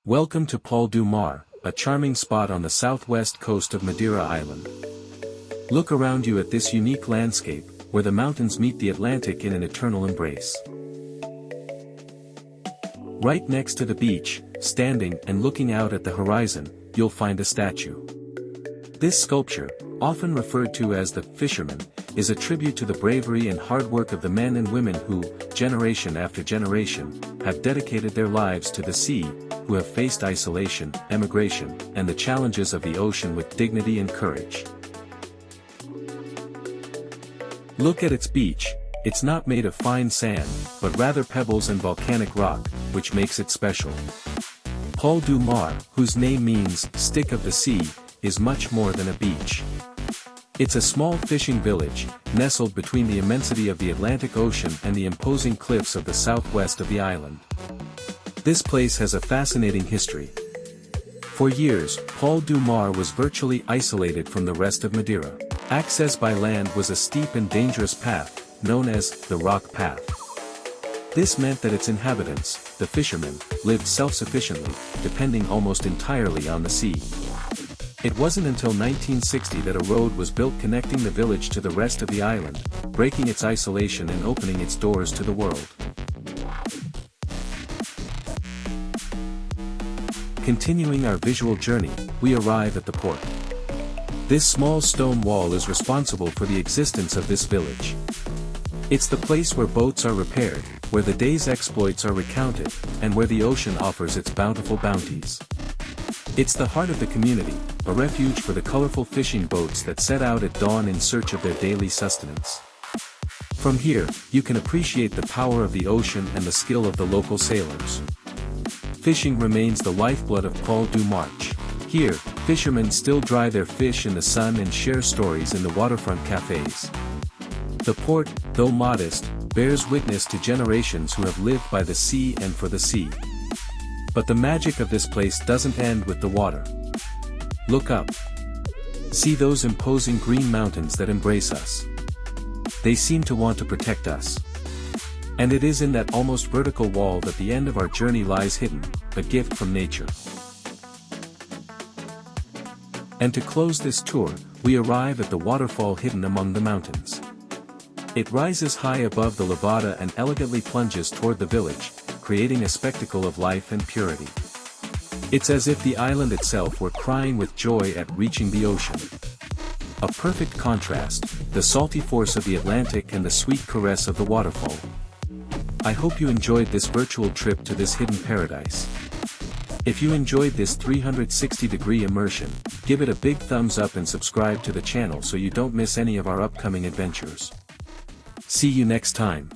Welcome to Pol du Mar, a charming spot on the southwest coast of Madeira Island. Look around you at this unique landscape, where the mountains meet the Atlantic in an eternal embrace. Right next to the beach, standing and looking out at the horizon, you'll find a statue. This sculpture, often referred to as the Fisherman, is a tribute to the bravery and hard work of the men and women who, generation after generation, have dedicated their lives to the sea, who have faced isolation, emigration, and the challenges of the ocean with dignity and courage. Look at its beach. It's not made of fine sand, but rather pebbles and volcanic rock, which makes it special. Pol du Mar, whose name means stick of the sea, is much more than a beach. It's a small fishing village, nestled between the immensity of the Atlantic Ocean and the imposing cliffs of the southwest of the island. This place has a fascinating history. For years, Pol du Mar was virtually isolated from the rest of Madeira. Access by land was a steep and dangerous path, known as the Rock Path. This meant that its inhabitants, the fishermen, lived self-sufficiently, depending almost entirely on the sea. It wasn't until 1960 that a road was built connecting the village to the rest of the island, breaking its isolation and opening its doors to the world. Continuing our visual journey, we arrive at the port. This small stone wall is responsible for the existence of this village. It's the place where boats are repaired, where the day's exploits are recounted, and where the ocean offers its bountiful bounties. It's the heart of the community, a refuge for the colorful fishing boats that set out at dawn in search of their daily sustenance. From here, you can appreciate the power of the ocean and the skill of the local sailors. Fishing remains the lifeblood of Pol du Mar. Here, fishermen still dry their fish in the sun and share stories in the waterfront cafes. The port, though modest, bears witness to generations who have lived by the sea and for the sea. But the magic of this place doesn't end with the water. Look up. See those imposing green mountains that embrace us. They seem to want to protect us. And it is in that almost vertical wall that the end of our journey lies hidden, a gift from nature. And to close this tour, we arrive at the waterfall hidden among the mountains. It rises high above the levada and elegantly plunges toward the village, creating a spectacle of life and purity. It's as if the island itself were crying with joy at reaching the ocean. A perfect contrast, the salty force of the Atlantic and the sweet caress of the waterfall. I hope you enjoyed this virtual trip to this hidden paradise. If you enjoyed this 360-degree immersion, give it a big thumbs up and subscribe to the channel so you don't miss any of our upcoming adventures. See you next time.